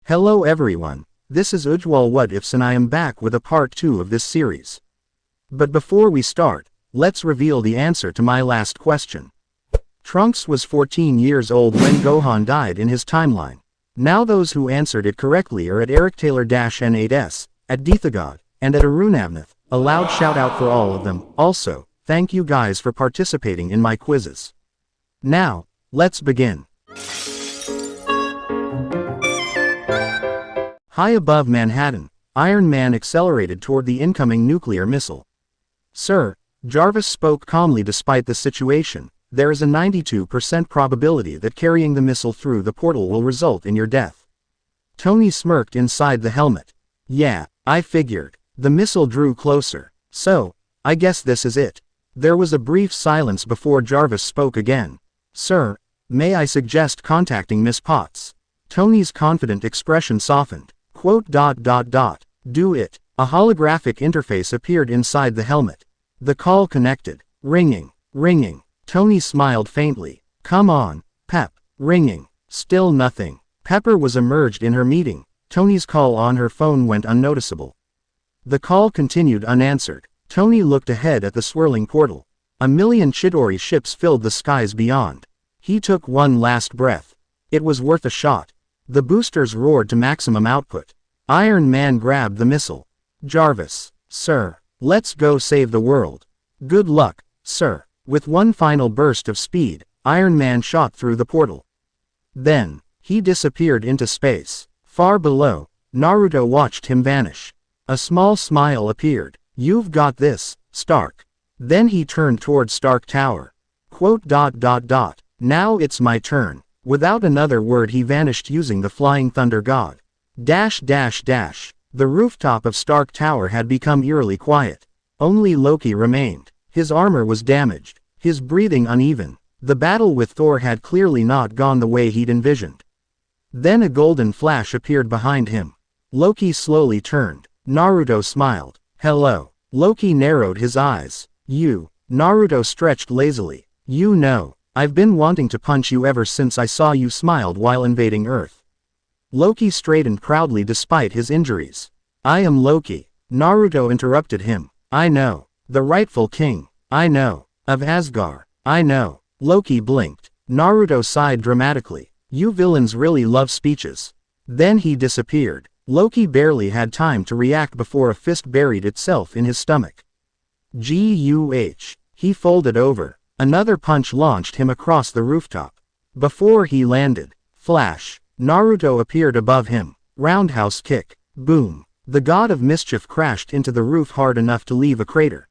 Hello everyone, this is Ujjwal Whatifs and I am back with a part 2 of this series. But before we start, let's reveal the answer to my last question. Trunks was 14 years old when Gohan died in his timeline. Now those who answered it correctly are at Eric Taylor-N8S, at Deethagod, and at Arunavnath. A loud shout out for all of them. Also, thank you guys for participating in my quizzes. Now, let's begin. High above Manhattan, Iron Man accelerated toward the incoming nuclear missile. Sir, Jarvis spoke calmly. Despite the situation, there is a 92% probability that carrying the missile through the portal will result in your death. Tony smirked inside the helmet. Yeah, I figured. The missile drew closer. So, I guess this is it. There was a brief silence before Jarvis spoke again. Sir, may I suggest contacting Miss Potts? Tony's confident expression softened. "Do it." A holographic interface appeared inside the helmet. The call connected. Ringing. Tony smiled faintly. Come on, Pep. Ringing. Still nothing. Pepper was immersed in her meeting. Tony's call on her phone went unnoticeable. The call continued unanswered. Tony looked ahead at the swirling portal. A million Chidori ships filled the skies beyond. He took one last breath. It was worth a shot. The boosters roared to maximum output. Iron Man grabbed the missile. Jarvis, sir, let's go save the world. Good luck, sir. With one final burst of speed, Iron Man shot through the portal. Then, he disappeared into space. Far below, Naruto watched him vanish. A small smile appeared. You've got this, Stark. Then he turned toward Stark Tower. Now it's my turn. Without another word he vanished using the flying thunder god. The rooftop of Stark Tower had become eerily quiet. Only Loki remained. His armor was damaged. His breathing uneven. The battle with Thor had clearly not gone the way he'd envisioned. Then a golden flash appeared behind him. Loki slowly turned. Naruto smiled. Hello. Loki narrowed his eyes. You. Naruto stretched lazily. You know, I've been wanting to punch you ever since I saw you smiled while invading Earth. Loki straightened proudly despite his injuries. I am Loki. Naruto interrupted him. I know. The rightful king. I know. Of Asgard. I know. Loki blinked. Naruto sighed dramatically. You villains really love speeches. Then he disappeared. Loki barely had time to react before a fist buried itself in his stomach. He folded over. Another punch launched him across the rooftop. Before he landed, flash, Naruto appeared above him. Roundhouse kick. Boom. The god of mischief crashed into the roof hard enough to leave a crater.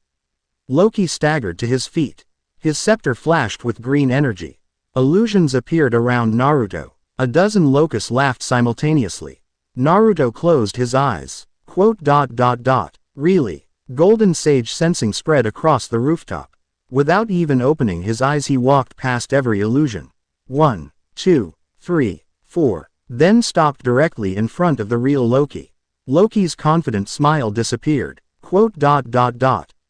Loki staggered to his feet. His scepter flashed with green energy. Illusions appeared around Naruto. A dozen locusts laughed simultaneously. Naruto closed his eyes. Really? Golden sage sensing spread across the rooftop. Without even opening his eyes he walked past every illusion. 1, 2, 3, 4, then stopped directly in front of the real Loki. Loki's confident smile disappeared.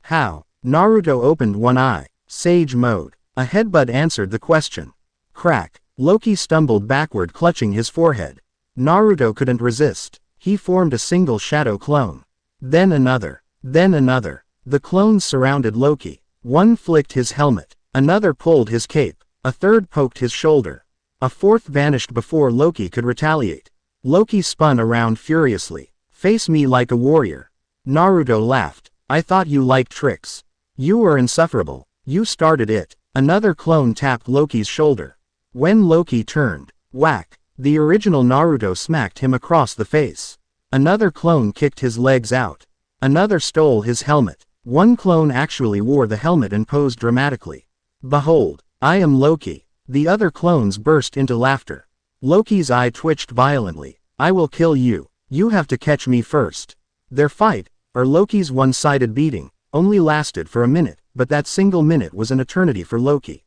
How? Naruto opened one eye. Sage mode. A headbutt answered the question. Crack. Loki stumbled backward clutching his forehead. Naruto couldn't resist. He formed a single shadow clone. Then another. The clones surrounded Loki. One flicked his helmet. Another pulled his cape. A third poked his shoulder. A fourth vanished before Loki could retaliate. Loki spun around furiously. Face me like a warrior. Naruto laughed. I thought you liked tricks. You were insufferable. You started it. Another clone tapped Loki's shoulder. When Loki turned, whack, the original Naruto smacked him across the face. Another clone kicked his legs out. Another stole his helmet. One clone actually wore the helmet and posed dramatically. Behold, I am Loki. The other clones burst into laughter. Loki's eye twitched violently. I will kill you. You have to catch me first. Their fight, or Loki's one-sided beating, only lasted for a minute, but that single minute was an eternity for Loki.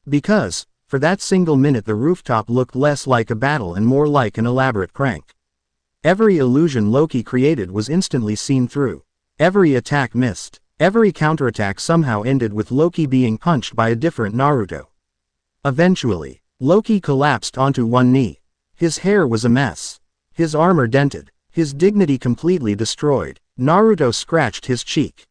Because, for that single minute the rooftop looked less like a battle and more like an elaborate prank. Every illusion Loki created was instantly seen through. Every attack missed. Every counterattack somehow ended with Loki being punched by a different Naruto. Eventually, Loki collapsed onto one knee. His hair was a mess. His armor dented, his dignity completely destroyed. Naruto scratched his cheek.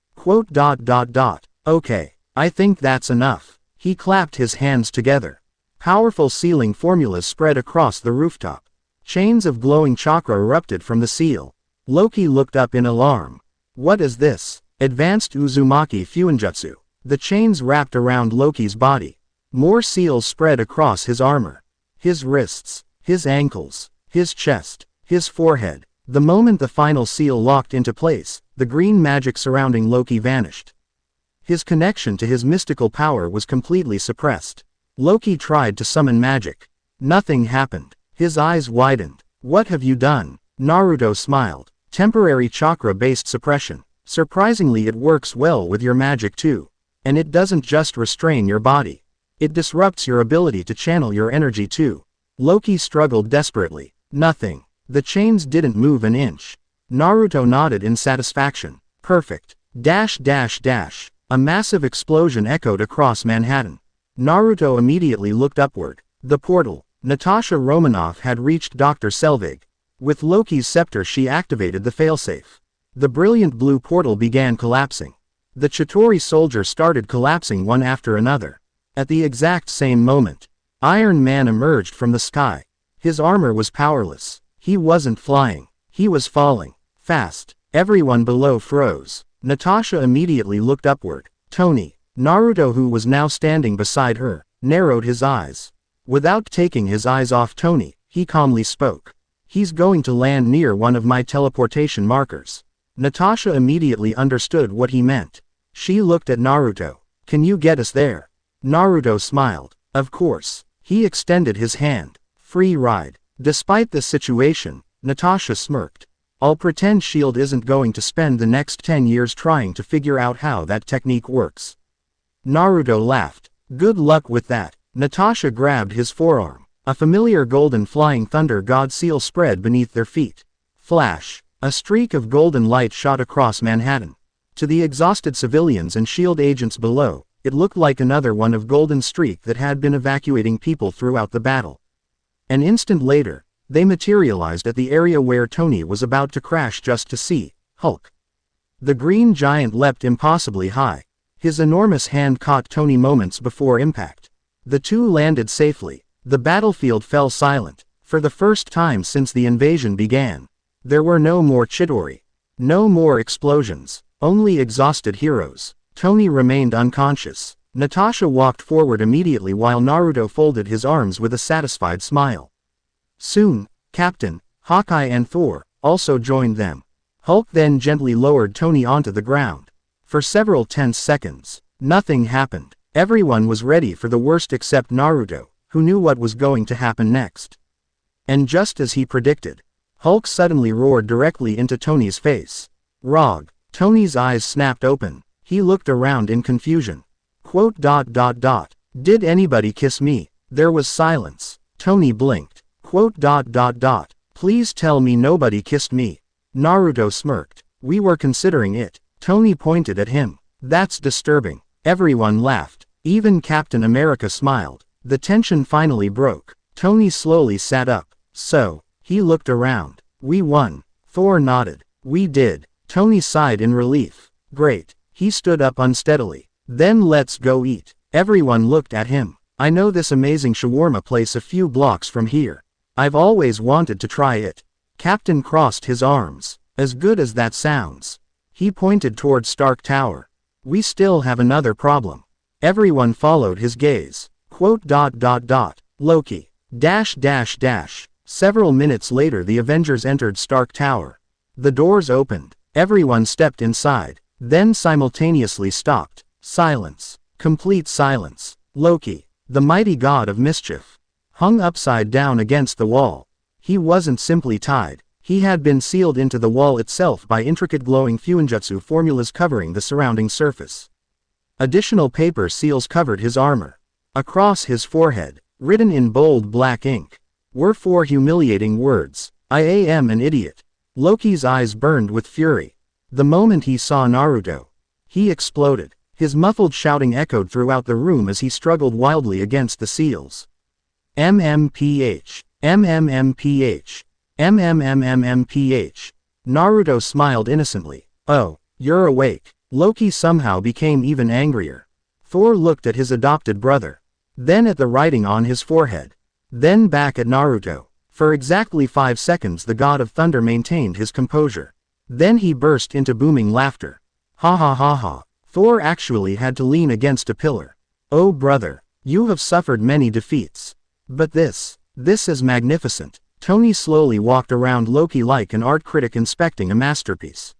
Okay, I think that's enough. He clapped his hands together. Powerful sealing formulas spread across the rooftop. Chains of glowing chakra erupted from the seal. Loki looked up in alarm. What is this? Advanced Uzumaki Fuinjutsu. The chains wrapped around Loki's body. More seals spread across his armor. His wrists, his ankles, his chest, his forehead. The moment the final seal locked into place, the green magic surrounding Loki vanished. His connection to his mystical power was completely suppressed. Loki tried to summon magic. Nothing happened. His eyes widened. What have you done? Naruto smiled. Temporary chakra-based suppression. Surprisingly, it works well with your magic too. And it doesn't just restrain your body. It disrupts your ability to channel your energy too. Loki struggled desperately. Nothing. The chains didn't move an inch. Naruto nodded in satisfaction. Perfect. A massive explosion echoed across Manhattan. Naruto immediately looked upward. The portal. Natasha Romanoff had reached Dr. Selvig. With Loki's scepter she activated the failsafe. The brilliant blue portal began collapsing. The Chitauri soldiers started collapsing one after another. At the exact same moment, Iron Man emerged from the sky. His armor was powerless. He wasn't flying. He was falling. Fast. Everyone below froze. Natasha immediately looked upward. Tony. Naruto, who was now standing beside her, narrowed his eyes. Without taking his eyes off Tony, he calmly spoke. He's going to land near one of my teleportation markers. Natasha immediately understood what he meant. She looked at Naruto. Can you get us there? Naruto smiled. Of course. He extended his hand. Free ride. Despite the situation, Natasha smirked. I'll pretend S.H.I.E.L.D. isn't going to spend the next 10 years trying to figure out how that technique works. Naruto laughed. Good luck with that. Natasha grabbed his forearm. A familiar golden flying thunder god seal spread beneath their feet. Flash. A streak of golden light shot across Manhattan. To the exhausted civilians and S.H.I.E.L.D. agents below, it looked like another one of golden streak that had been evacuating people throughout the battle. An instant later, they materialized at the area where Tony was about to crash just to see Hulk. The green giant leapt impossibly high. His enormous hand caught Tony moments before impact. The two landed safely. The battlefield fell silent. For the first time since the invasion began. There were no more Chitauri. No more explosions. Only exhausted heroes. Tony remained unconscious. Natasha walked forward immediately while Naruto folded his arms with a satisfied smile. Soon, Captain, Hawkeye and Thor also joined them. Hulk then gently lowered Tony onto the ground. For several tense seconds, nothing happened. Everyone was ready for the worst except Naruto, who knew what was going to happen next. And just as he predicted, Hulk suddenly roared directly into Tony's face. Rog. Tony's eyes snapped open. He looked around in confusion. Did anybody kiss me? There was silence. Tony blinked. Please tell me nobody kissed me. Naruto smirked. We were considering it. Tony pointed at him. That's disturbing. Everyone laughed. Even Captain America smiled. The tension finally broke. Tony slowly sat up. So, he looked around. We won. Thor nodded. We did. Tony sighed in relief. Great. He stood up unsteadily. Then let's go eat. Everyone looked at him. I know this amazing shawarma place a few blocks from here. I've always wanted to try it. Captain crossed his arms. As good as that sounds. He pointed toward Stark Tower. We still have another problem. Everyone followed his gaze. Loki. Several minutes later the Avengers entered Stark Tower. The doors opened. Everyone stepped inside. Then simultaneously stopped. Silence. Complete silence. Loki, the mighty god of mischief, hung upside down against the wall. He wasn't simply tied. He had been sealed into the wall itself by intricate glowing Fuinjutsu formulas covering the surrounding surface. Additional paper seals covered his armor. Across his forehead, written in bold black ink, were 4 humiliating words. I am an idiot. Loki's eyes burned with fury. The moment he saw Naruto, he exploded. His muffled shouting echoed throughout the room as he struggled wildly against the seals. MMPH. MMMPH. MMMMMPH. Naruto smiled innocently. Oh, you're awake. Loki somehow became even angrier. Thor looked at his adopted brother. Then at the writing on his forehead. Then back at Naruto. For exactly 5 seconds the god of thunder maintained his composure. Then he burst into booming laughter. Ha ha ha ha. Thor actually had to lean against a pillar. Oh brother, you have suffered many defeats. But this is magnificent. Tony slowly walked around Loki like an art critic inspecting a masterpiece.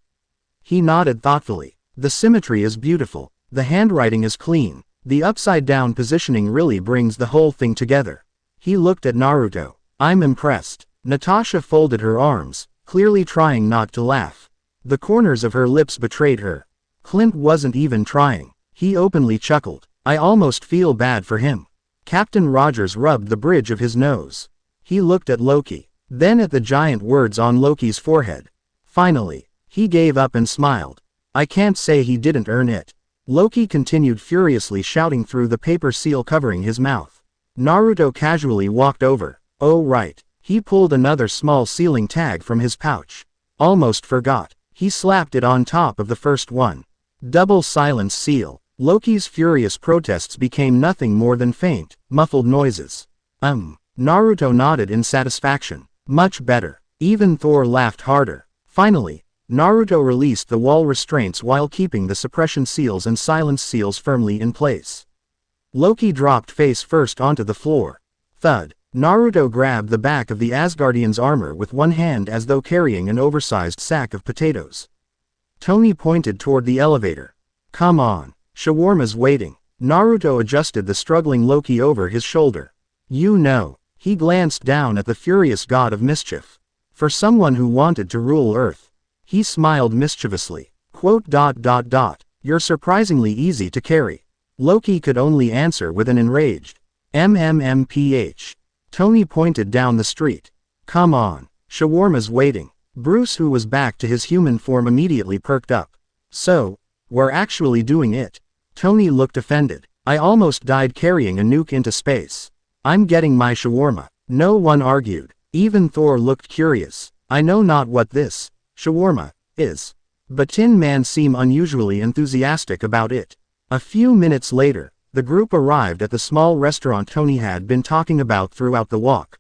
He nodded thoughtfully. The symmetry is beautiful. The handwriting is clean. The upside-down positioning really brings the whole thing together. He looked at Naruto. I'm impressed. Natasha folded her arms, clearly trying not to laugh. The corners of her lips betrayed her. Clint wasn't even trying. He openly chuckled. I almost feel bad for him. Captain Rogers rubbed the bridge of his nose. He looked at Loki, then at the giant words on Loki's forehead. Finally, he gave up and smiled. I can't say he didn't earn it. Loki continued furiously shouting through the paper seal covering his mouth. Naruto casually walked over. Oh right. He pulled another small sealing tag from his pouch. Almost forgot. He slapped it on top of the first one. Double silence seal. Loki's furious protests became nothing more than faint, muffled noises. Naruto nodded in satisfaction. Much better. Even Thor laughed harder. Finally, Naruto released the wall restraints while keeping the suppression seals and silence seals firmly in place. Loki dropped face first onto the floor. Thud. Naruto grabbed the back of the Asgardian's armor with one hand as though carrying an oversized sack of potatoes. Tony pointed toward the elevator. Come on. Shawarma's waiting. Naruto adjusted the struggling Loki over his shoulder. You know. He glanced down at the furious god of mischief. For someone who wanted to rule Earth. He smiled mischievously. You're surprisingly easy to carry. Loki could only answer with an enraged MMMPH. Tony pointed down the street. Come on. Shawarma's waiting. Bruce, who was back to his human form, immediately perked up. So, we're actually doing it. Tony looked offended. I almost died carrying a nuke into space. I'm getting my shawarma. No one argued. Even Thor looked curious. I know not what this shawarma is. But Tin Man seemed unusually enthusiastic about it. A few minutes later, the group arrived at the small restaurant Tony had been talking about throughout the walk.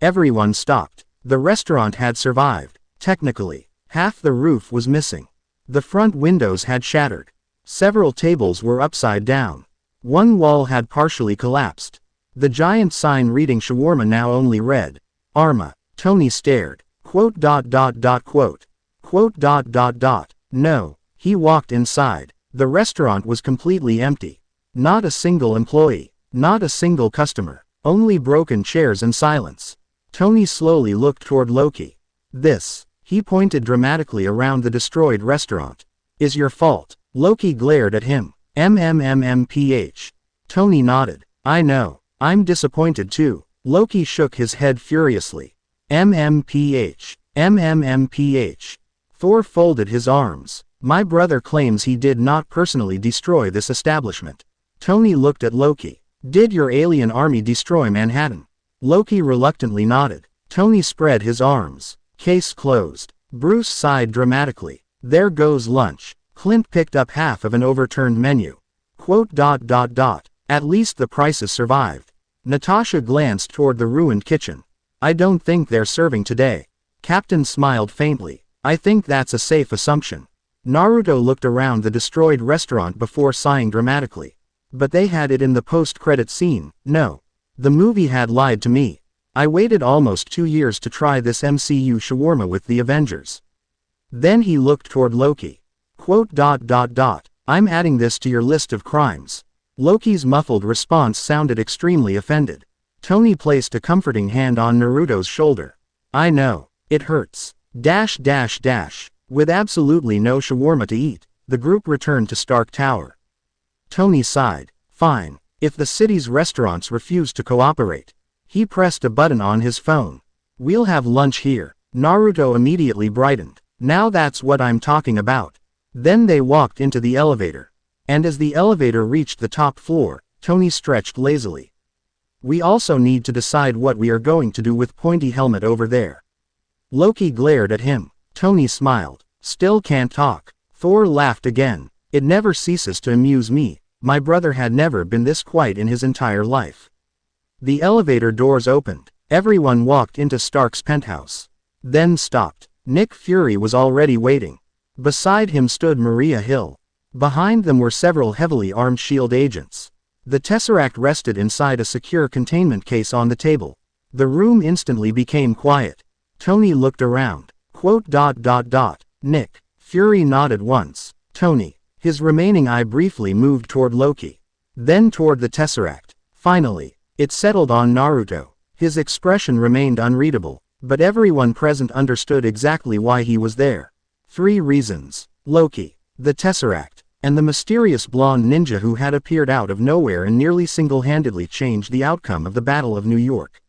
Everyone stopped. The restaurant had survived. Technically, half the roof was missing. The front windows had shattered. Several tables were upside down. One wall had partially collapsed. The giant sign reading shawarma now only read, Arma. Tony stared. No. He walked inside. The restaurant was completely empty. Not a single employee. Not a single customer. Only broken chairs and silence. Tony slowly looked toward Loki. This, he pointed dramatically around the destroyed restaurant, is your fault. Loki glared at him. MMMMPH. Tony nodded. I know. I'm disappointed too. Loki shook his head furiously. MMPH. MMMPH. Thor folded his arms. My brother claims he did not personally destroy this establishment. Tony looked at Loki. Did your alien army destroy Manhattan? Loki reluctantly nodded. Tony spread his arms. Case closed. Bruce sighed dramatically. There goes lunch. Clint picked up half of an overturned menu. At least the prices survived. Natasha glanced toward the ruined kitchen. I don't think they're serving today. Captain smiled faintly. I think that's a safe assumption. Naruto looked around the destroyed restaurant before sighing dramatically. But they had it in the post-credit scene. No. The movie had lied to me. I waited almost 2 years to try this MCU shawarma with the Avengers. Then he looked toward Loki. I'm adding this to your list of crimes. Loki's muffled response sounded extremely offended. Tony placed a comforting hand on Naruto's shoulder. I know. It hurts. With absolutely no shawarma to eat, the group returned to Stark Tower. Tony sighed. Fine. If the city's restaurants refuse to cooperate. He pressed a button on his phone. We'll have lunch here. Naruto immediately brightened. Now that's what I'm talking about. Then they walked into the elevator. And as the elevator reached the top floor, Tony stretched lazily. We also need to decide what we are going to do with Pointy Helmet over there. Loki glared at him. Tony smiled. Still can't talk. Thor laughed again. It never ceases to amuse me. My brother had never been this quiet in his entire life. The elevator doors opened. Everyone walked into Stark's penthouse. Then stopped. Nick Fury was already waiting. Beside him stood Maria Hill. Behind them were several heavily armed SHIELD agents. The Tesseract rested inside a secure containment case on the table. The room instantly became quiet. Tony looked around. Nick. Fury nodded once. Tony. His remaining eye briefly moved toward Loki. Then toward the Tesseract. Finally, it settled on Naruto. His expression remained unreadable, but everyone present understood exactly why he was there. 3 reasons. Loki, the Tesseract, and the mysterious blonde ninja who had appeared out of nowhere and nearly single-handedly changed the outcome of the Battle of New York.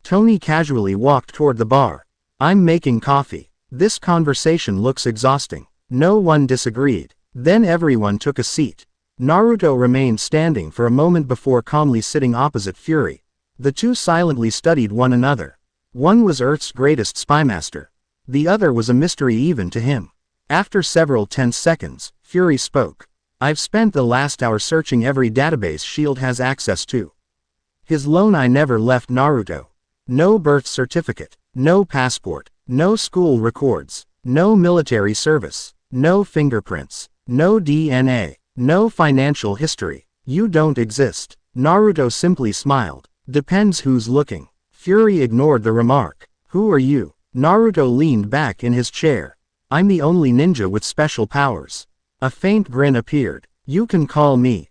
Tony casually walked toward the bar. I'm making coffee. This conversation looks exhausting. No one disagreed. Then everyone took a seat. Naruto remained standing for a moment before calmly sitting opposite Fury. The two silently studied one another. One was Earth's greatest spymaster. The other was a mystery even to him. After several tense seconds, Fury spoke. I've spent the last hour searching every database SHIELD has access to. His lone eye never left Naruto. No birth certificate, no passport, no school records, no military service, no fingerprints, no DNA, no financial history. You don't exist. Naruto simply smiled. Depends who's looking. Fury ignored the remark. Who are you? Naruto leaned back in his chair. I'm the only ninja with special powers. A faint grin appeared. You can call me,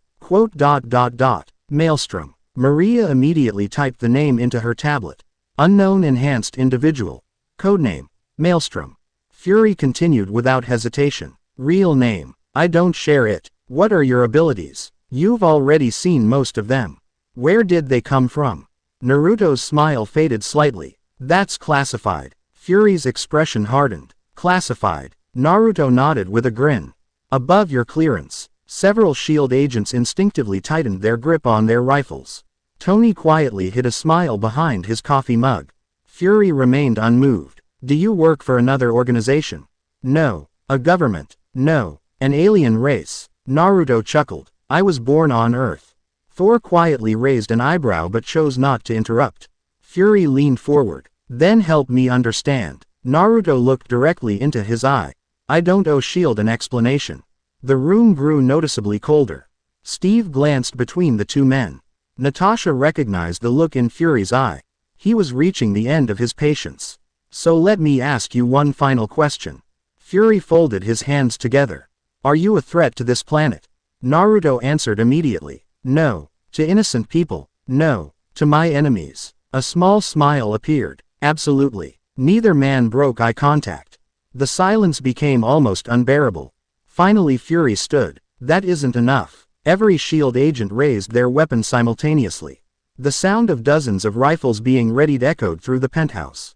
Maelstrom. Maria immediately typed the name into her tablet. Unknown enhanced individual. Codename, Maelstrom. Fury continued without hesitation. Real name. I don't share it. What are your abilities? You've already seen most of them. Where did they come from? Naruto's smile faded slightly. That's classified. Fury's expression hardened. Classified. Naruto nodded with a grin. Above your clearance. Several SHIELD agents instinctively tightened their grip on their rifles. Tony quietly hid a smile behind his coffee mug. Fury remained unmoved. Do you work for another organization? No. A government? No. An alien race? Naruto chuckled. I was born on Earth. Thor quietly raised an eyebrow but chose not to interrupt. Fury leaned forward. Then help me understand. Naruto looked directly into his eye. I don't owe SHIELD an explanation. The room grew noticeably colder. Steve glanced between the two men. Natasha recognized the look in Fury's eye. He was reaching the end of his patience. So let me ask you one final question. Fury folded his hands together. Are you a threat to this planet? Naruto answered immediately. No. To innocent people. No. To my enemies. A small smile appeared. Absolutely. Neither man broke eye contact. The silence became almost unbearable. Finally Fury stood. That isn't enough. Every SHIELD agent raised their weapon simultaneously. The sound of dozens of rifles being readied echoed through the penthouse.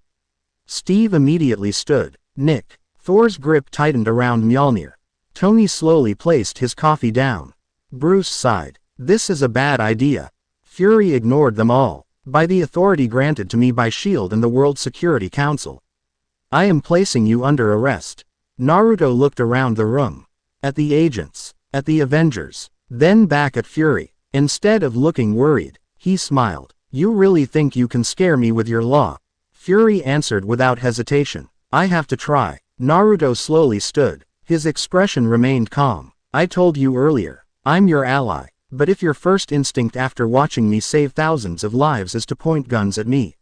Steve immediately stood. Nick. Thor's grip tightened around Mjolnir. Tony slowly placed his coffee down. Bruce sighed. This is a bad idea. Fury ignored them all. By the authority granted to me by SHIELD and the World Security Council. I am placing you under arrest. Naruto looked around the room. At the agents. At the Avengers. Then back at Fury. Instead of looking worried, he smiled. You really think you can scare me with your law? Fury answered without hesitation. I have to try. Naruto slowly stood. His expression remained calm. I told you earlier. I'm your ally. But if your first instinct after watching me save thousands of lives is to point guns at me.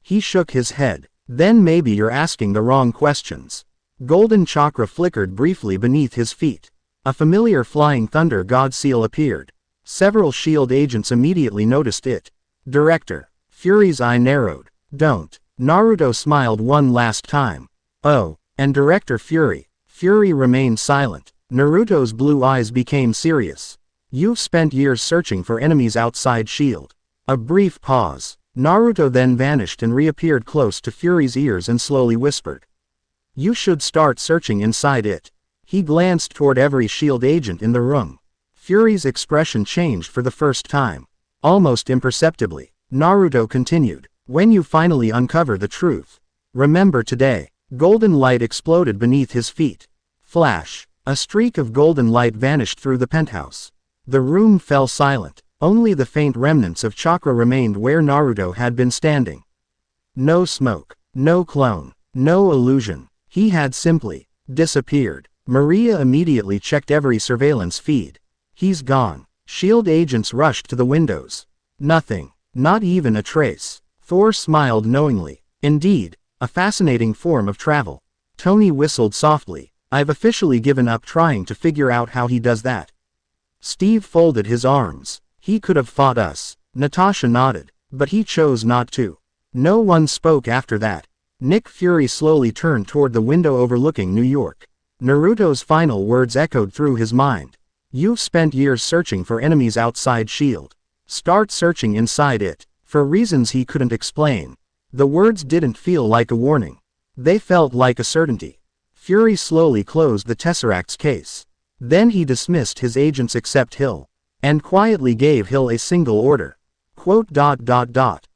He shook his head. Then maybe you're asking the wrong questions. Golden chakra flickered briefly beneath his feet. A familiar flying thunder god seal appeared. Several SHIELD agents immediately noticed it. Director. Fury's eye narrowed. Don't. Naruto smiled one last time. Oh. And Director Fury. Fury remained silent. Naruto's blue eyes became serious. You've spent years searching for enemies outside SHIELD. A brief pause. Naruto then vanished and reappeared close to Fury's ears and slowly whispered. You should start searching inside it. He glanced toward every SHIELD agent in the room. Fury's expression changed for the first time. Almost imperceptibly. Naruto continued. When you finally uncover the truth, Remember today. Golden light exploded beneath his feet. Flash. A streak of golden light vanished through the penthouse. The room fell silent. Only the faint remnants of chakra remained where Naruto had been standing. No smoke. No clone. No illusion. He had simply disappeared. Maria immediately checked every surveillance feed. He's gone. SHIELD agents rushed to the windows. Nothing. Not even a trace. Thor smiled knowingly. Indeed, a fascinating form of travel. Tony whistled softly. I've officially given up trying to figure out how he does that. Steve folded his arms. He could have fought us. Natasha nodded, but he chose not to. No one spoke after that. Nick Fury slowly turned toward the window overlooking New York. Naruto's final words echoed through his mind. You've spent years searching for enemies outside SHIELD. Start searching inside it. For reasons he couldn't explain. The words didn't feel like a warning. They felt like a certainty. Fury slowly closed the Tesseract's case. Then he dismissed his agents except Hill. And quietly gave Hill a single order.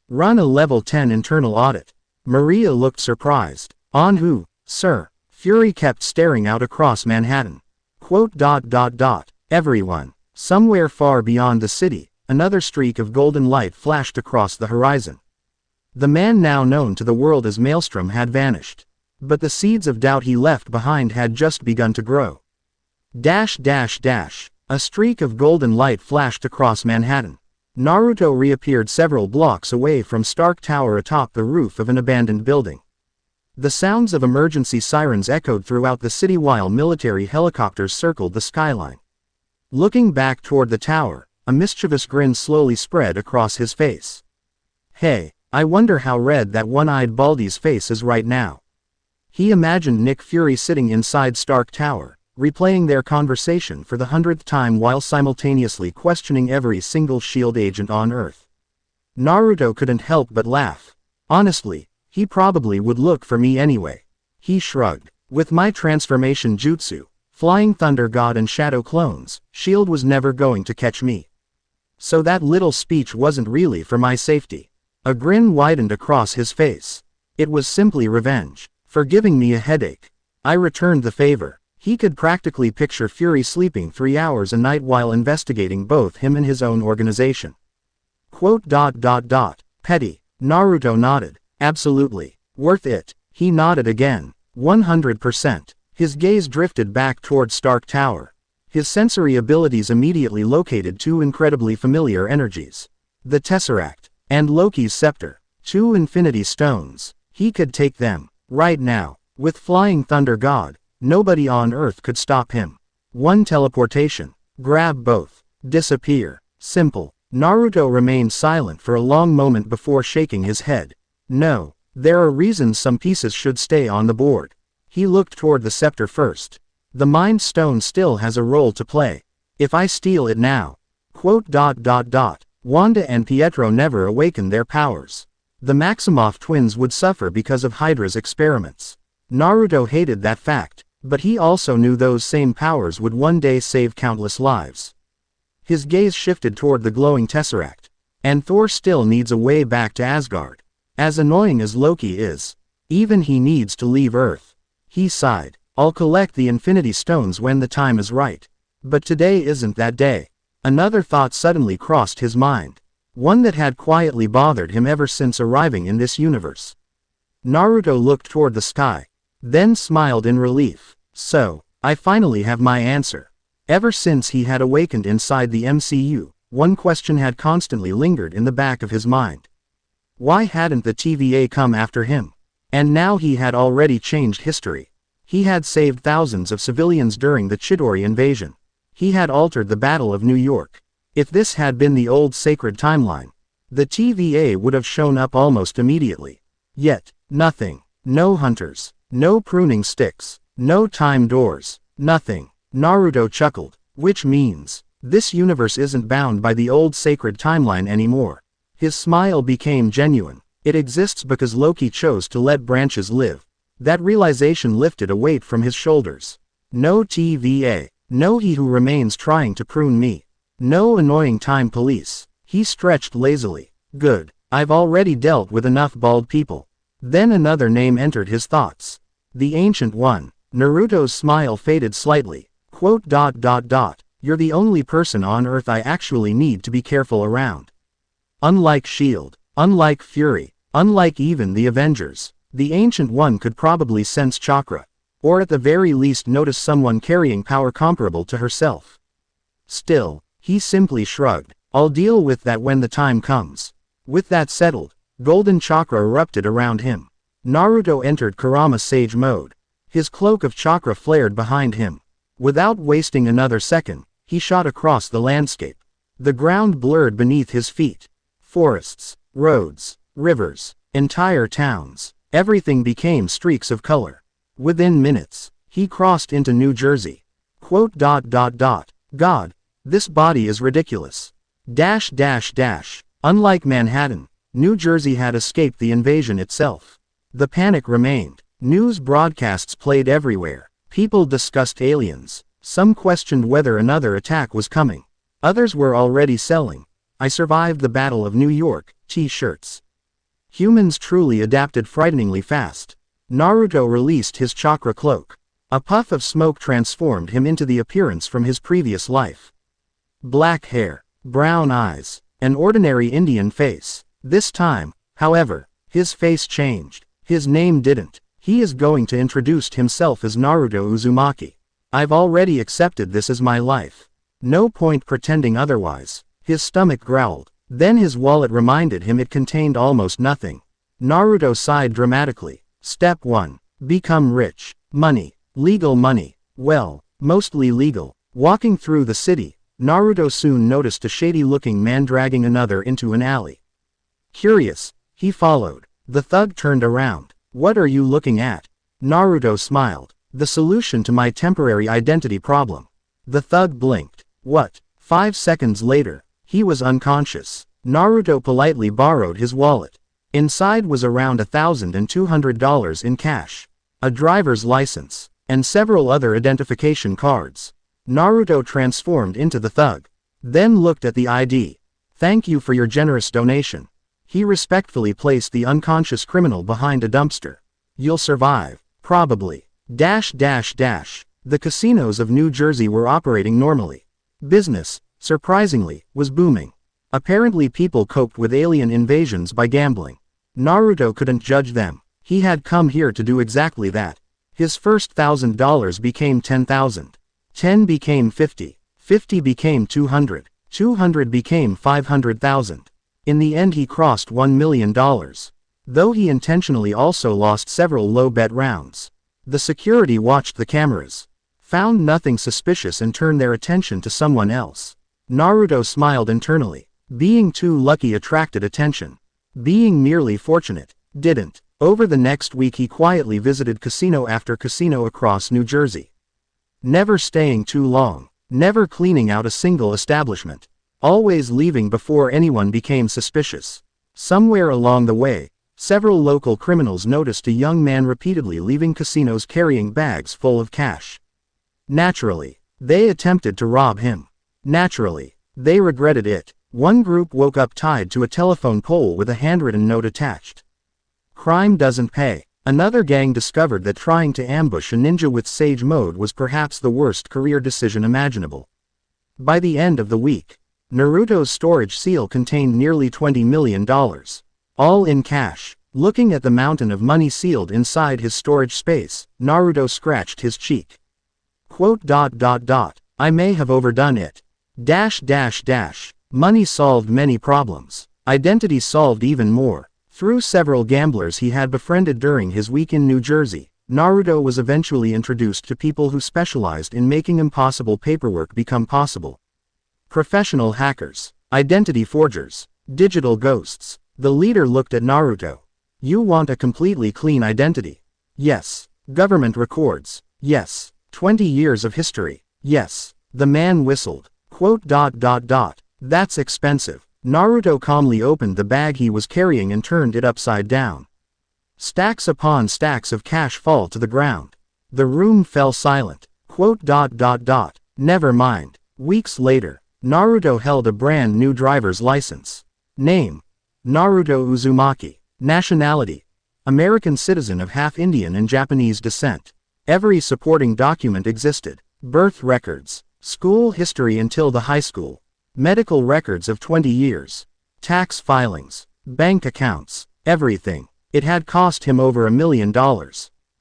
Run a level 10 internal audit. Maria looked surprised. On who, sir? Fury kept staring out across Manhattan. Everyone. Somewhere far beyond the city, another streak of golden light flashed across the horizon. The man now known to the world as Maelstrom had vanished. But the seeds of doubt he left behind had just begun to grow. A streak of golden light flashed across Manhattan. Naruto reappeared several blocks away from Stark Tower atop the roof of an abandoned building. The sounds of emergency sirens echoed throughout the city while military helicopters circled the skyline. Looking back toward the tower, a mischievous grin slowly spread across his face. Hey, I wonder how red that one-eyed Baldy's face is right now. He imagined Nick Fury sitting inside Stark Tower, replaying their conversation for the 100th time while simultaneously questioning every single SHIELD agent on Earth. Naruto couldn't help but laugh. Honestly, he probably would look for me anyway. He shrugged. With my transformation jutsu, Flying Thunder God and Shadow clones, SHIELD was never going to catch me. So that little speech wasn't really for my safety. A grin widened across his face. It was simply revenge. For giving me a headache. I returned the favor. He could practically picture Fury sleeping 3 hours a night while investigating both him and his own organization. Petty. Naruto nodded. Absolutely. Worth it. He nodded again. 100%. His gaze drifted back toward Stark Tower. His sensory abilities immediately located two incredibly familiar energies. The Tesseract. And Loki's scepter. 2 infinity stones. He could take them. Right now, with Flying Thunder God, nobody on Earth could stop him. One teleportation. Grab both. Disappear. Simple. Naruto remained silent for a long moment before shaking his head. No, there are reasons some pieces should stay on the board. He looked toward the scepter first. The Mind Stone still has a role to play. If I steal it now. Wanda and Pietro never awakened their powers. The Maximoff twins would suffer because of Hydra's experiments. Naruto hated that fact, but he also knew those same powers would one day save countless lives. His gaze shifted toward the glowing Tesseract. And Thor still needs a way back to Asgard. As annoying as Loki is, even he needs to leave Earth. He sighed. I'll collect the Infinity Stones when the time is right. But today isn't that day. Another thought suddenly crossed his mind. One that had quietly bothered him ever since arriving in this universe. Naruto looked toward the sky. Then smiled in relief. So, I finally have my answer. Ever since he had awakened inside the MCU, one question had constantly lingered in the back of his mind. Why hadn't the TVA come after him? And now he had already changed history. He had saved thousands of civilians during the Chidori invasion. He had altered the Battle of New York. If this had been the old sacred timeline, the TVA would have shown up almost immediately. Yet, nothing. No hunters. No pruning sticks. No time doors. Nothing. Naruto chuckled. Which means, this universe isn't bound by the old sacred timeline anymore. His smile became genuine. It exists because Loki chose to let branches live. That realization lifted a weight from his shoulders. No TVA. No he who remains trying to prune me. No annoying time police. He stretched lazily. Good. I've already dealt with enough bald people. Then another name entered his thoughts. The Ancient One. Naruto's smile faded slightly. You're the only person on Earth I actually need to be careful around. Unlike S.H.I.E.L.D., unlike Fury, unlike even the Avengers, the Ancient One could probably sense chakra, or at the very least notice someone carrying power comparable to herself. Still, he simply shrugged. I'll deal with that when the time comes. With that settled, golden chakra erupted around him. Naruto entered Kurama Sage mode. His cloak of chakra flared behind him. Without wasting another second, he shot across the landscape. The ground blurred beneath his feet. Forests, roads, rivers, entire towns, everything became streaks of color. Within minutes, he crossed into New Jersey. God, this body is ridiculous. Unlike Manhattan, New Jersey had escaped the invasion itself. The panic remained. News broadcasts played everywhere. People discussed aliens. Some questioned whether another attack was coming. Others were already selling "I survived the Battle of New York" t-shirts. Humans truly adapted frighteningly fast. Naruto released his chakra cloak. A puff of smoke transformed him into the appearance from his previous life. Black hair, brown eyes, an ordinary Indian face. This time, however, his face changed. His name didn't. He is going to introduce himself as Naruto Uzumaki. I've already accepted this as my life. No point pretending otherwise. His stomach growled. Then his wallet reminded him it contained almost nothing. Naruto sighed dramatically. Step 1. Become rich. Money. Legal money. Well, mostly legal. Walking through the city, Naruto soon noticed a shady-looking man dragging another into an alley. Curious, he followed. The thug turned around. What are you looking at? Naruto smiled. The solution to my temporary identity problem. The thug blinked. What? 5 seconds later, he was unconscious. Naruto politely borrowed his wallet. Inside was around $1,200 in cash, a driver's license, and several other identification cards. Naruto transformed into the thug. Then looked at the ID. Thank you for your generous donation. He respectfully placed the unconscious criminal behind a dumpster. You'll survive. Probably. The casinos of New Jersey were operating normally. Business, surprisingly, was booming. Apparently people coped with alien invasions by gambling. Naruto couldn't judge them. He had come here to do exactly that. His first $1,000 became 10,000. 10 became 50. 50 became 200. 200 became 500,000. In the end he crossed $1 million. Though he intentionally also lost several low-bet rounds. The security watched the cameras, found nothing suspicious and turned their attention to someone else. Naruto smiled internally. Being too lucky attracted attention. Being merely fortunate didn't. Over the next week he quietly visited casino after casino across New Jersey. Never staying too long. Never cleaning out a single establishment. Always leaving before anyone became suspicious. Somewhere along the way, several local criminals noticed a young man repeatedly leaving casinos carrying bags full of cash. Naturally, they attempted to rob him. Naturally, they regretted it. One group woke up tied to a telephone pole with a handwritten note attached. Crime doesn't pay. Another gang discovered that trying to ambush a ninja with Sage mode was perhaps the worst career decision imaginable. By the end of the week, Naruto's storage seal contained nearly $20 million. All in cash. Looking at the mountain of money sealed inside his storage space, Naruto scratched his cheek. I may have overdone it. Money solved many problems. Identity solved even more. Through several gamblers he had befriended during his week in New Jersey, Naruto was eventually introduced to people who specialized in making impossible paperwork become possible. Professional hackers, identity forgers, digital ghosts. The leader looked at Naruto. You want a completely clean identity? Yes. Government records? Yes. 20 years of history? Yes. The man whistled. That's expensive. Naruto calmly opened the bag he was carrying and turned it upside down. Stacks upon stacks of cash fall to the ground. The room fell silent. Never mind. Weeks later, Naruto held a brand new driver's license. Name: Naruto Uzumaki. Nationality: American citizen of half Indian and Japanese descent. Every supporting document existed. Birth records, school history until the high school, medical records of 20 years, tax filings, bank accounts, everything. It had cost him over $1 million.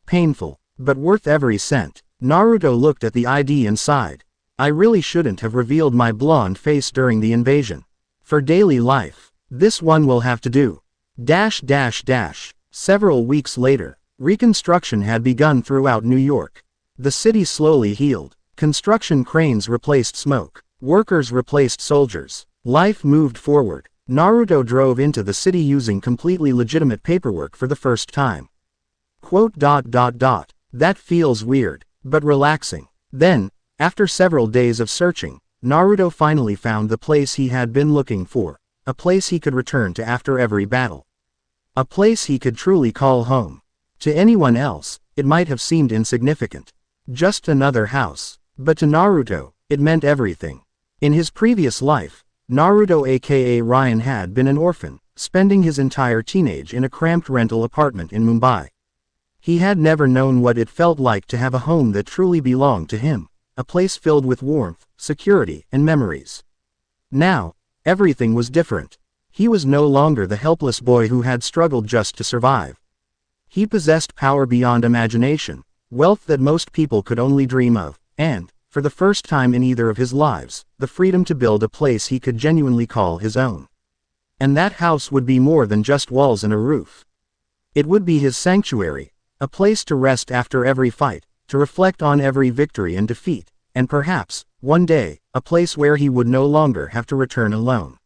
Painful, but worth every cent. Naruto looked at the ID and sighed. I really shouldn't have revealed my blonde face during the invasion. For daily life, this one will have to do. Several weeks later, reconstruction had begun throughout New York. The city slowly healed. Construction cranes replaced smoke. Workers replaced soldiers. Life moved forward. Naruto drove into the city using completely legitimate paperwork for the first time. That feels weird, but relaxing. Then, after several days of searching, Naruto finally found the place he had been looking for, a place he could return to after every battle. A place he could truly call home. To anyone else, it might have seemed insignificant. Just another house. But to Naruto, it meant everything. In his previous life, Naruto aka Ryan had been an orphan, spending his entire teenage in a cramped rental apartment in Mumbai. He had never known what it felt like to have a home that truly belonged to him, a place filled with warmth, security, and memories. Now, everything was different. He was no longer the helpless boy who had struggled just to survive. He possessed power beyond imagination, wealth that most people could only dream of, and, for the first time in either of his lives, the freedom to build a place he could genuinely call his own. And that house would be more than just walls and a roof. It would be his sanctuary, a place to rest after every fight, to reflect on every victory and defeat, and perhaps, one day, a place where he would no longer have to return alone.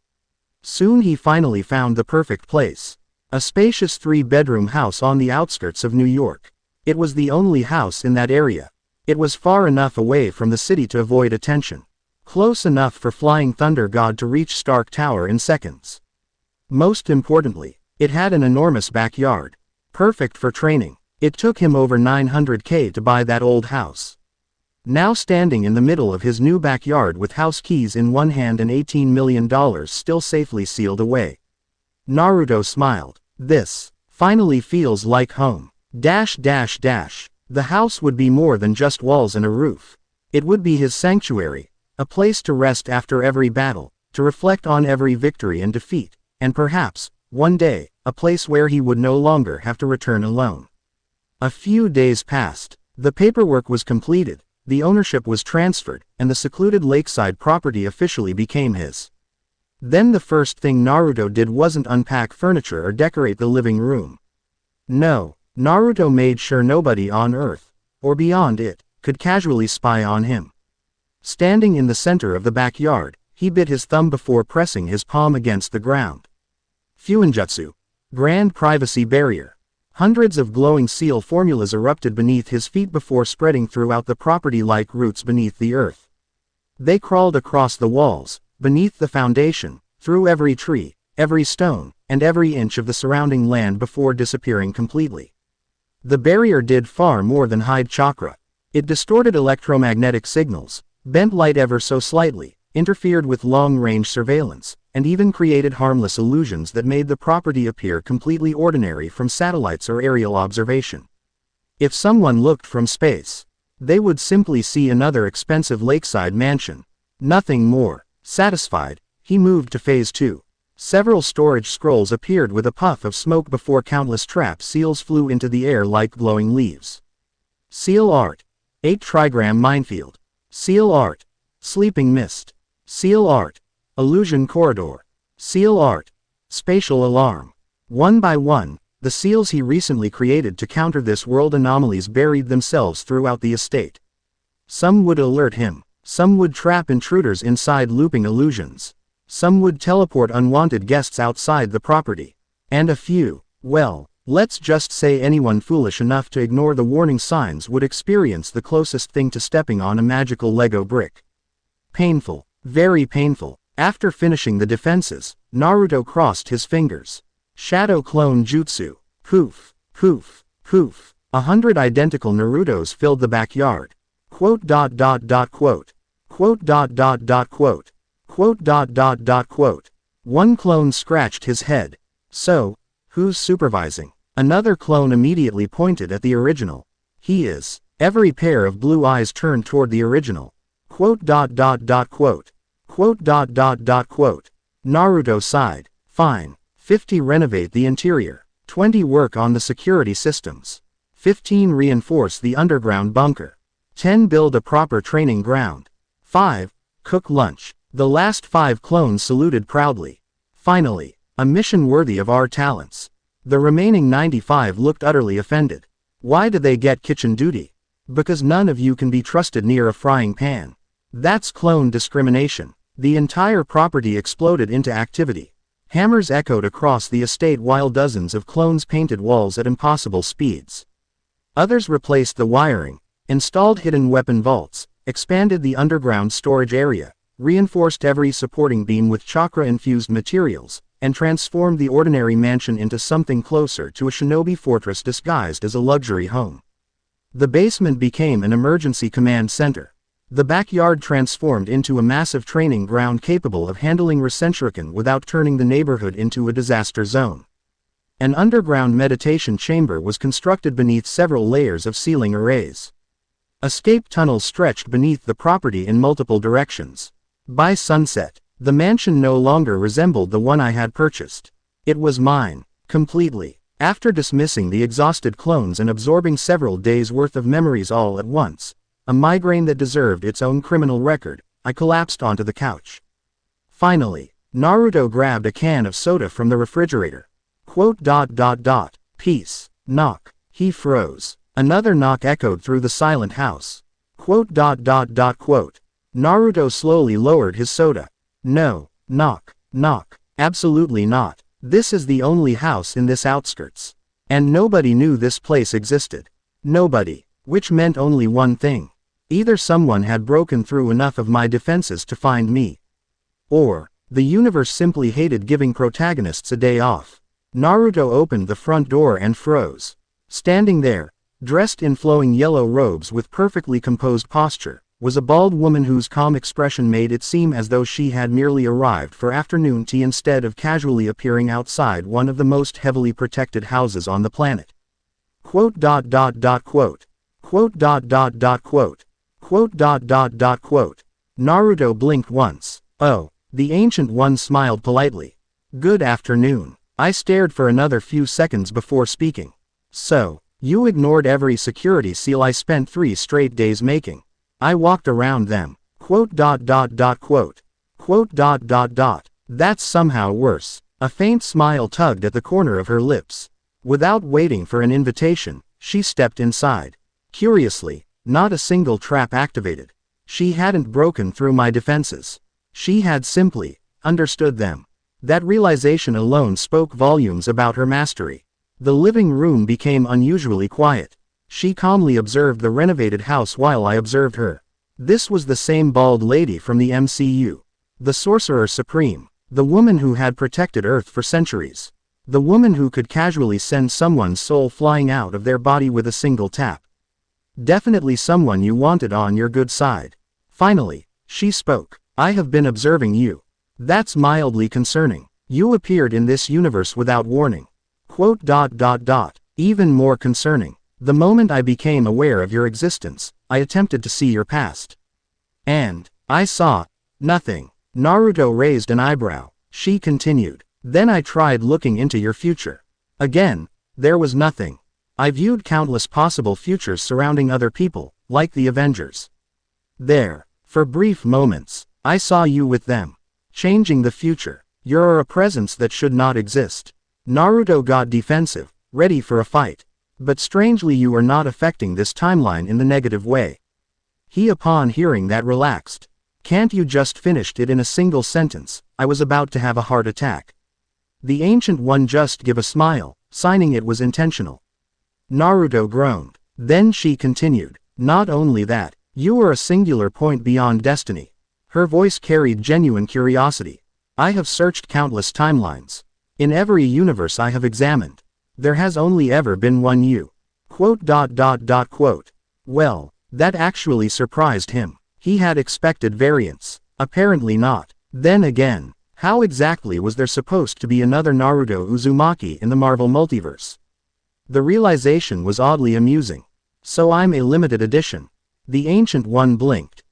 Soon he finally found the perfect place. A spacious 3-bedroom house on the outskirts of New York. It was the only house in that area. It was far enough away from the city to avoid attention. Close enough for Flying Thunder God to reach Stark Tower in seconds. Most importantly, it had an enormous backyard. Perfect for training. It took him over $900K to buy that old house. Now standing in the middle of his new backyard with house keys in one hand and $18 million still safely sealed away. Naruto smiled. This finally feels like home. The house would be more than just walls and a roof. It would be his sanctuary, a place to rest after every battle, to reflect on every victory and defeat, and perhaps, one day, a place where he would no longer have to return alone. A few days passed. The paperwork was completed, the ownership was transferred, and the secluded lakeside property officially became his. Then the first thing Naruto did wasn't unpack furniture or decorate the living room. No, Naruto made sure nobody on Earth, or beyond it, could casually spy on him. Standing in the center of the backyard, he bit his thumb before pressing his palm against the ground. Fuinjutsu. Grand privacy barrier. Hundreds of glowing seal formulas erupted beneath his feet before spreading throughout the property like roots beneath the earth. They crawled across the walls, beneath the foundation, through every tree, every stone, and every inch of the surrounding land before disappearing completely. The barrier did far more than hide chakra. It distorted electromagnetic signals, bent light ever so slightly, interfered with long-range surveillance, and even created harmless illusions that made the property appear completely ordinary from satellites or aerial observation. If someone looked from space, they would simply see another expensive lakeside mansion. Nothing more. Satisfied, he moved to Phase 2. Several storage scrolls appeared with a puff of smoke before countless trap seals flew into the air like glowing leaves. Seal art. 8 trigram minefield. Seal art. Sleeping mist. Seal art. Illusion corridor. Seal art. Spatial alarm. One by one, the seals he recently created to counter this world anomalies buried themselves throughout the estate. Some would alert him. Some would trap intruders inside looping illusions. Some would teleport unwanted guests outside the property. And a few, well, let's just say anyone foolish enough to ignore the warning signs would experience the closest thing to stepping on a magical Lego brick. Painful. Very painful. After finishing the defenses, Naruto crossed his fingers. Shadow clone jutsu. Poof, poof, poof. 100 identical Narutos filled the backyard. Quote. Quote. Quote. One clone scratched his head. So, who's supervising? Another clone immediately pointed at the original. He is. Every pair of blue eyes turned toward the original. Quote. Quote. Quote. Naruto sighed. Fine. 50 renovate the interior. 20 work on the security systems. 15 reinforce the underground bunker. 10 build a proper training ground. 5 cook lunch. The last 5 clones saluted proudly. Finally, a mission worthy of our talents. The remaining 95 looked utterly offended. Why do they get kitchen duty? Because none of you can be trusted near a frying pan. That's clone discrimination. The entire property exploded into activity. Hammers echoed across the estate while dozens of clones painted walls at impossible speeds. Others replaced the wiring, installed hidden weapon vaults, expanded the underground storage area, reinforced every supporting beam with chakra-infused materials, and transformed the ordinary mansion into something closer to a shinobi fortress disguised as a luxury home. The basement became an emergency command center. The backyard transformed into a massive training ground capable of handling Rasenshuriken without turning the neighborhood into a disaster zone. An underground meditation chamber was constructed beneath several layers of ceiling arrays. Escape tunnels stretched beneath the property in multiple directions. By sunset, the mansion no longer resembled the one I had purchased. It was mine, completely. After dismissing the exhausted clones and absorbing several days' worth of memories all at once, a migraine that deserved its own criminal record, I collapsed onto the couch. Finally, Naruto grabbed a can of soda from the refrigerator. Quote. Peace. Knock. He froze. Another knock echoed through the silent house. Quote. Quote. Naruto slowly lowered his soda. No. Knock. Knock. Absolutely not. This is the only house in this outskirts. And nobody knew this place existed. Nobody. Which meant only one thing. Either someone had broken through enough of my defenses to find me. Or, the universe simply hated giving protagonists a day off. Naruto opened the front door and froze. Standing there, dressed in flowing yellow robes with perfectly composed posture, was a bald woman whose calm expression made it seem as though she had merely arrived for afternoon tea instead of casually appearing outside one of the most heavily protected houses on the planet. Quote. Quote. Quote. Quote. Naruto blinked once. Oh, the Ancient One smiled politely. Good afternoon. I stared for another few seconds before speaking. So, you ignored every security seal I spent 3 straight days making. I walked around them. Quote. Quote. Quote. That's somehow worse. A faint smile tugged at the corner of her lips. Without waiting for an invitation, she stepped inside. Curiously, not a single trap activated. She hadn't broken through my defenses. She had simply understood them. That realization alone spoke volumes about her mastery. The living room became unusually quiet. She calmly observed the renovated house while I observed her. This was the same bald lady from the MCU. The Sorcerer Supreme. The woman who had protected Earth for centuries. The woman who could casually send someone's soul flying out of their body with a single tap. Definitely someone you wanted on your good side. Finally, she spoke. I have been observing you. That's mildly concerning. You appeared in this universe without warning. Quote. Even more concerning. The moment I became aware of your existence, I attempted to see your past. And I saw nothing. Naruto raised an eyebrow. She continued. Then I tried looking into your future. Again, there was nothing. I viewed countless possible futures surrounding other people, like the Avengers. There, for brief moments, I saw you with them. Changing the future. You're a presence that should not exist. Naruto got defensive, ready for a fight. But strangely you are not affecting this timeline in the negative way. He upon hearing that relaxed. Can't you just finished it in a single sentence? I was about to have a heart attack. The Ancient One just gave a smile, signing it was intentional. Naruto groaned. Then she continued. Not only that, you are a singular point beyond destiny. Her voice carried genuine curiosity. I have searched countless timelines. In every universe I have examined. There has only ever been one you. Quote. Quote. Well, that actually surprised him. He had expected variants. Apparently not. Then again, how exactly was there supposed to be another Naruto Uzumaki in the Marvel multiverse? The realization was oddly amusing. So I'm a limited edition. The Ancient One blinked.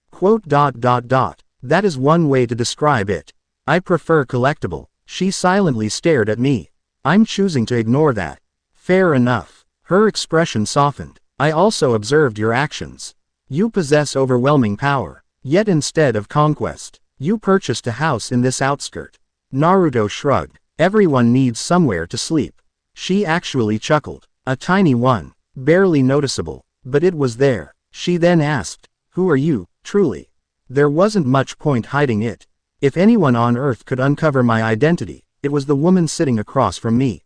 That is one way to describe it. I prefer collectible. She silently stared at me. I'm choosing to ignore that. Fair enough. Her expression softened. I also observed your actions. You possess overwhelming power. Yet instead of conquest, you purchased a house in this outskirt. Naruto shrugged. Everyone needs somewhere to sleep. She actually chuckled. A tiny one. Barely noticeable. But it was there. She then asked, "Who are you, truly?" There wasn't much point hiding it. If anyone on Earth could uncover my identity, it was the woman sitting across from me.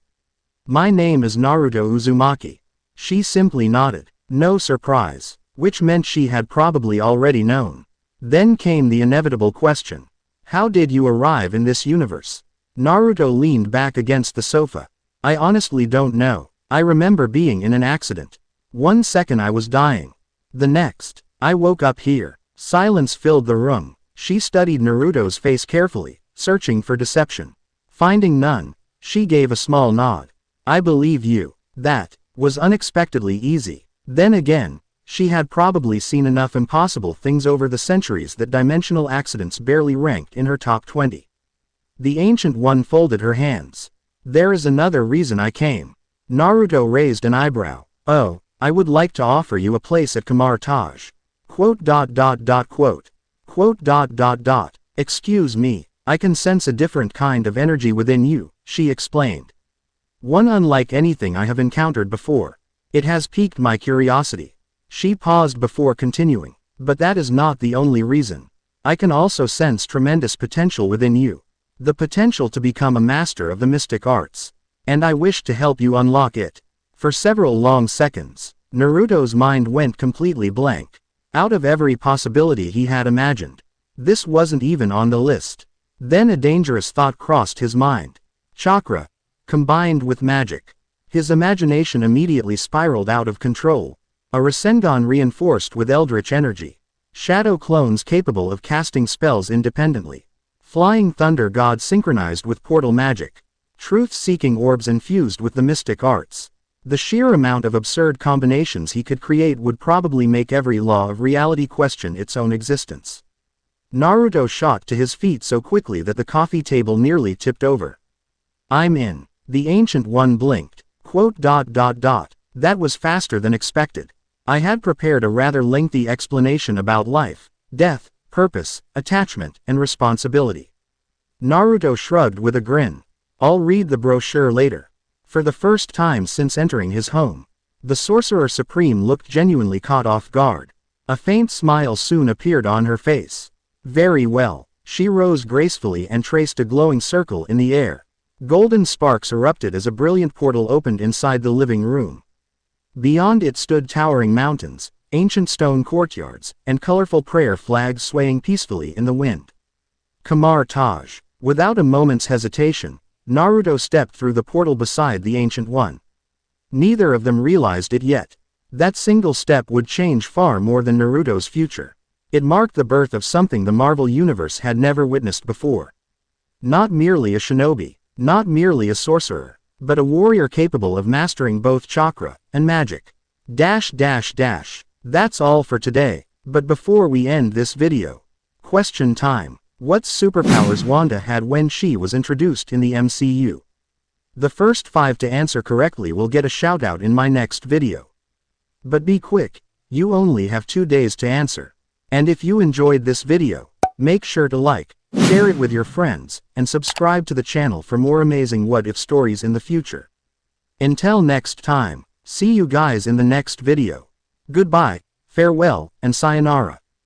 My name is Naruto Uzumaki. She simply nodded. No surprise. Which meant she had probably already known. Then came the inevitable question. How did you arrive in this universe? Naruto leaned back against the sofa. I honestly don't know. I remember being in an accident. One second I was dying. The next, I woke up here. Silence filled the room. She studied Naruto's face carefully, searching for deception. Finding none, she gave a small nod. I believe you. That was unexpectedly easy. Then again, she had probably seen enough impossible things over the centuries that dimensional accidents barely ranked in her top 20. The Ancient One folded her hands. There is another reason I came. Naruto raised an eyebrow. Oh, I would like to offer you a place at Kamar Taj. Excuse me, I can sense a different kind of energy within you, she explained. One unlike anything I have encountered before. It has piqued my curiosity. She paused before continuing. But that is not the only reason. I can also sense tremendous potential within you. The potential to become a master of the mystic arts. And I wish to help you unlock it. For several long seconds, Naruto's mind went completely blank. Out of every possibility he had imagined, this wasn't even on the list. Then a dangerous thought crossed his mind. Chakra, combined with magic. His imagination immediately spiraled out of control. A Rasengan reinforced with eldritch energy. Shadow clones capable of casting spells independently. Flying thunder gods synchronized with portal magic. Truth-seeking orbs infused with the mystic arts. The sheer amount of absurd combinations he could create would probably make every law of reality question its own existence. Naruto shot to his feet so quickly that the coffee table nearly tipped over. I'm in. The Ancient One blinked. That was faster than expected. I had prepared a rather lengthy explanation about life, death, purpose, attachment, and responsibility. Naruto shrugged with a grin. I'll read the brochure later. For the first time since entering his home, the Sorcerer Supreme looked genuinely caught off guard. A faint smile soon appeared on her face. Very well. She rose gracefully and traced a glowing circle in the air. Golden sparks erupted as a brilliant portal opened inside the living room. Beyond it stood towering mountains, ancient stone courtyards, and colorful prayer flags swaying peacefully in the wind. Kamar Taj. Without a moment's hesitation, Naruto stepped through the portal beside the Ancient One. Neither of them realized it yet. That single step would change far more than Naruto's future. It marked the birth of something the Marvel Universe had never witnessed before. Not merely a shinobi, not merely a sorcerer, but a warrior capable of mastering both chakra and magic. That's all for today. But before we end this video, question time. What superpowers Wanda had when she was introduced in the MCU? The first 5 to answer correctly will get a shoutout in my next video. But be quick, you only have 2 days to answer. And if you enjoyed this video, make sure to like, share it with your friends, and subscribe to the channel for more amazing what-if stories in the future. Until next time, see you guys in the next video. Goodbye, farewell, and sayonara.